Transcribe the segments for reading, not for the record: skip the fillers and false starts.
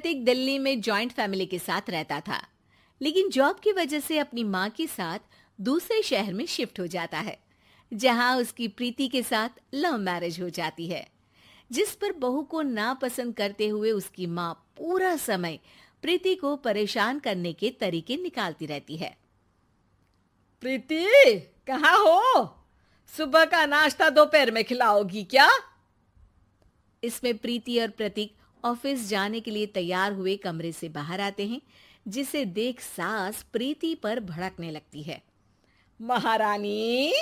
प्रतीक दिल्ली में joint family के साथ रहता था, लेकिन जॉब की वजह से अपनी माँ के साथ दूसरे शहर में शिफ्ट हो जाता है, जहाँ उसकी प्रीति के साथ लव मैरिज हो जाती है, जिस पर बहू को नापसंद करते हुए उसकी माँ पूरा समय प्रीति को परेशान करने के तरीके निकालती रहती है। प्रीति, कहाँ हो? सुबह का नाश्ता दोपहर में खिलाओगी क्या? इसमें प्रीति और प्रतीक ऑफिस जाने के लिए तैयार हुए कमरे से बाहर आते हैं, जिसे देख सास प्रीति पर भड़कने लगती है। महारानी,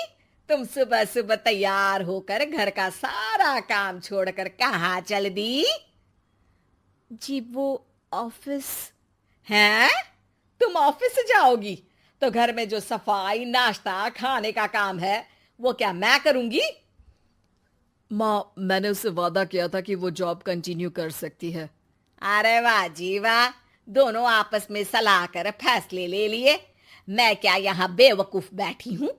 तुम सुबह सुबह तैयार होकर घर का सारा काम छोड़कर कहाँ चल दी? जी वो ऑफिस। हैं? तुम ऑफिस जाओगी तो घर में जो सफाई, नाश्ता, खाने का काम है वो क्या मैं करूंगी? माँ, मैंने उससे वादा किया था कि वो जॉब कंटिन्यू कर सकती है। अरे वाह जी वाह, दोनों आपस में सलाह कर फैसले ले लिए। मैं क्या यहाँ बेवकूफ बैठी हूँ?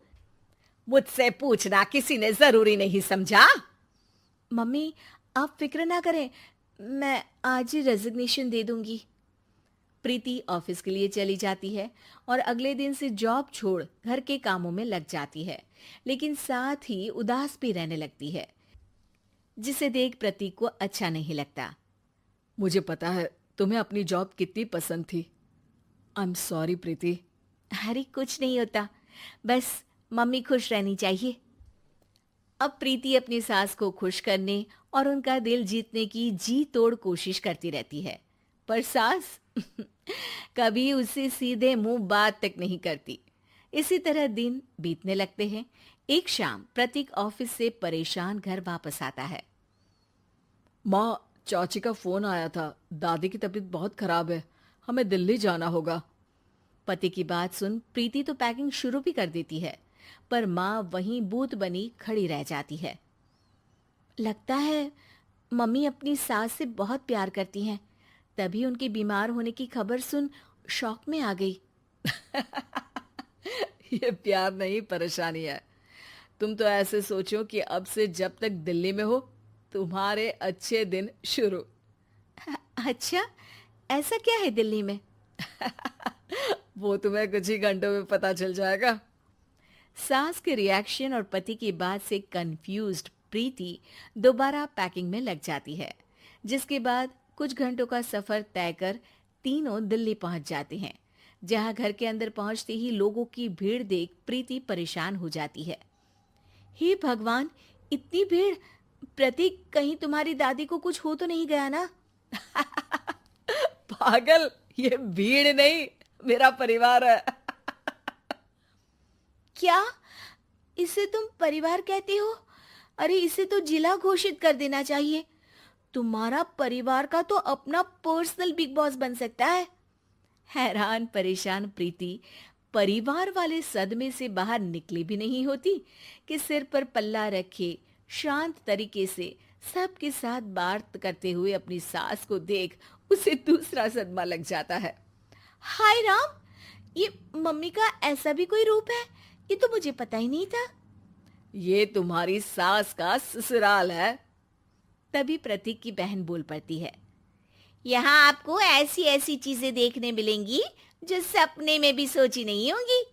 मुझसे पूछना किसी ने जरूरी नहीं समझा? मम्मी, आप फिक्र ना करें, मैं आज ही रेजिग्नेशन दे दूंगी। प्रीति ऑफिस के लिए चली जाती है और अगले दिन से जॉब छोड़ घर के कामों में लग जाती है, लेकिन साथ ही उदास भी रहने लगती है, जिसे देख प्रतीक को अच्छा नहीं लगता। मुझे पता है तुम्हें अपनी जॉब कितनी पसंद थी। आई एम सॉरी प्रीति। अरे कुछ नहीं होता, बस मम्मी खुश रहनी चाहिए। अब प्रीति अपनी सास को खुश करने और उनका दिल जीतने की जी तोड़ कोशिश करती रहती है, पर सास कभी उससे सीधे मुंह बात तक नहीं करती। इसी तरह दिन बीतने लगते हैं। एक शाम प्रतीक ऑफिस से परेशान घर वापस आता है। माँ, चाची का फोन आया था। दादी की तबीयत बहुत खराब है, हमें दिल्ली जाना होगा। पति की बात सुन प्रीति तो पैकिंग शुरू भी कर देती है, पर माँ वहीं बूत बनी खड़ी रह जाती है। लगता है मम्मी अपनी सास से बहुत प्यार करती हैं, तभी उनके बीमार होने की खबर सुन शॉक में आ गई। ये प्यार नहीं, परेशानी है। तुम तो ऐसे सोचो कि अब से जब तक दिल्ली में हो तुम्हारे अच्छे दिन शुरू। अच्छा, ऐसा क्या है दिल्ली में? वो तुम्हें कुछ ही घंटों में पता चल जाएगा। सास के रिएक्शन और पति की बात से कंफ्यूज्ड प्रीति दोबारा पैकिंग में लग जाती है, जिसके बाद कुछ घंटों का सफर तय कर तीनों दिल्ली पहुंच जाते हैं, जहां घर के अंदर पहुंचते ही लोगों की भीड़ देख प्रीति परेशान हो जाती है। हे भगवान, इतनी भीड़! प्रतीक, कहीं तुम्हारी दादी को कुछ हो तो नहीं गया ना? पागल, ये भीड़ नहीं, मेरा परिवार है। क्या? इसे तुम परिवार कहते हो? अरे इसे तो जिला घोषित कर देना चाहिए। तुम्हारा परिवार का तो अपना पर्सनल बिग बॉस बन सकता है। हैरान परेशान प्रीति परिवार वाले सदमे से बाहर निकली भी नहीं होती कि सिर पर पल्ला रखे शांत तरीके से सबके साथ बात करते हुए अपनी सास को देख उसे दूसरा सदमा लग जाता है। हाय राम, ये मम्मी का ऐसा भी कोई रूप है? ये तो मुझे पता ही नहीं था। ये तुम्हारी सास का ससुराल है। तभी प्रतीक की बहन बोल पड़ती है, यहाँ आपको ऐसी ऐसी चीजें देखने मिलेंगी जो सपने में भी सोची नहीं होंगी।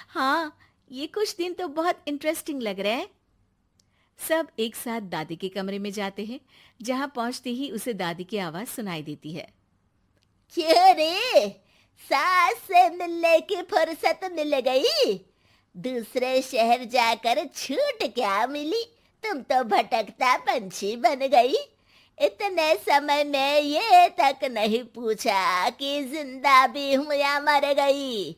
हाँ, ये कुछ दिन तो बहुत इंटरेस्टिंग लग रहे हैं। सब एक साथ दादी के कमरे में जाते हैं, जहां पहुंचते ही उसे दादी की आवाज सुनाई देती है। क्यों रे, सास से मिलने की फुर्सत मिल गई? दूसरे शहर जाकर छूट क्या मिली? तुम तो भटकता पंछी बन गई। इतने समय में ये तक नहीं पूछा कि जिंदा भी हूं या मर गई।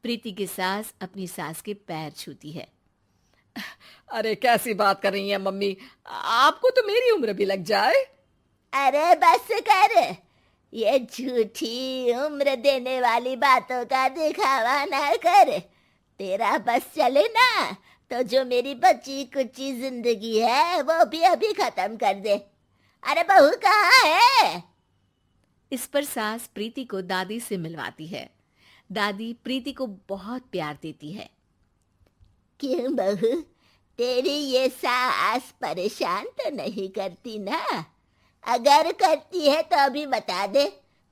प्रीति की सास अपनी सास के पैर छूती है। अरे कैसी बात कर रही हैं मम्मी, आपको तो मेरी उम्र भी लग जाए। अरे बस कर, ये झूठी उम्र देने वाली बातों का दिखावा ना कर। तेरा बस चले ना तो जो मेरी बची कुची जिंदगी है वो भी अभी खत्म कर दे। अरे बहू कहाँ है? इस पर सास प्रीति को दादी से मिलवाती है। दादी प्रीति को बहुत प्यार देती है। क्यों बहू, तेरी ये सास परेशान तो नहीं करती ना? अगर करती है तो अभी बता दे,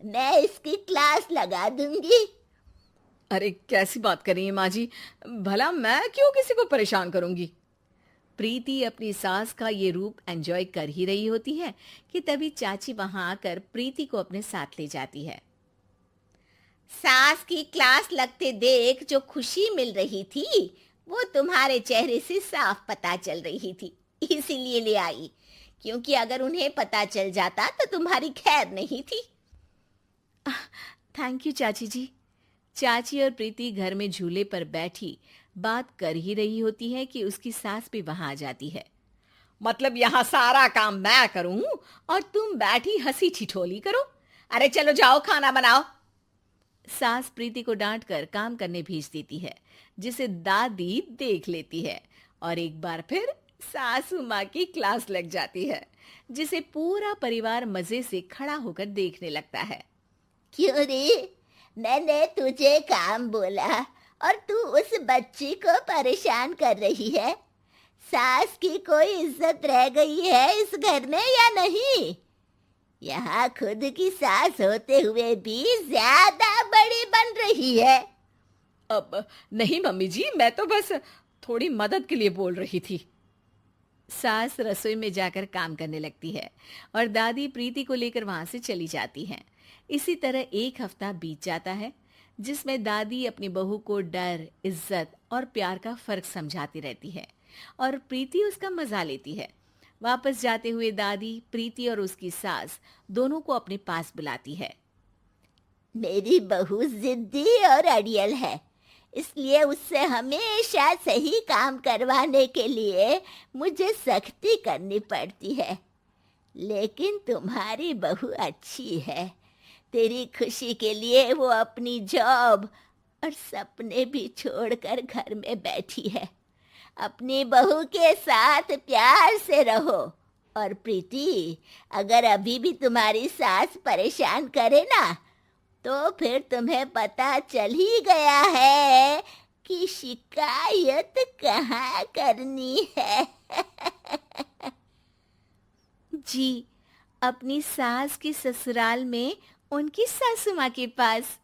मैं इसकी क्लास लगा दूंगी। अरे कैसी बात कर रही हैं माँ जी, भला मैं क्यों किसी को परेशान करूंगी। प्रीति अपनी सास का ये रूप एंजॉय कर ही रही होती है कि तभी चाची वहां आकर प्रीति को अपने साथ ले जाती है। सास की क्लास लगते देख जो खुशी मिल रही थी वो तुम्हारे चेहरे से साफ पता चल रही थी, इसीलिए ले आई, क्योंकि अगर उन्हें पता चल जाता तो तुम्हारी खैर नहीं थी। थैंक यू चाची जी। चाची और प्रीति घर में झूले पर बैठी बात कर ही रही होती है कि उसकी सास भी वहां आ जाती है। मतलब यहाँ सारा काम मैं करूं और तुम बैठी हंसी ठिठोली करो? अरे चलो जाओ खाना बनाओ। सास प्रीति को डांट कर काम करने भेज देती है, जिसे दादी देख लेती है और एक बार फिर सासू माँ की क्लास लग जाती है, जिसे पूरा परिवार मजे से खड़ा होकर देखने लगता है। क्यों रे, मैंने तुझे काम बोला और तू उस बच्ची को परेशान कर रही है? सास की कोई इज्जत रह गई है इस घर में या नहीं? यहाँ खुद की सास होते हुए भी ज्यादा बड़ी बन रही है। अब नहीं मम्मी जी, मैं तो बस थोड़ी मदद के लिए बोल रही थी। सास रसोई में जाकर काम करने लगती है और दादी प्रीति को लेकर वहां से चली जाती हैं। इसी तरह एक हफ्ता बीत जाता है, जिसमें दादी अपनी बहू को डर, इज्जत और प्यार का फर्क समझाती रहती है और प्रीति उसका मजा लेती है। वापस जाते हुए दादी प्रीति और उसकी सास दोनों को अपने पास बुलाती है। मेरी बहू जिद्दी और अड़ियल है, इसलिए उससे हमेशा सही काम करवाने के लिए मुझे सख्ती करनी पड़ती है। लेकिन तुम्हारी बहू अच्छी है, तेरी खुशी के लिए वो अपनी जॉब और सपने भी छोड़कर घर में बैठी है। अपनी बहू के साथ प्यार से रहो। और प्रीति, अगर अभी भी तुम्हारी सास परेशान करे ना, तो फिर तुम्हें पता चल ही गया है कि शिकायत कहाँ करनी है। जी, अपनी सास की ससुराल में उनकी सासू माँ के पास।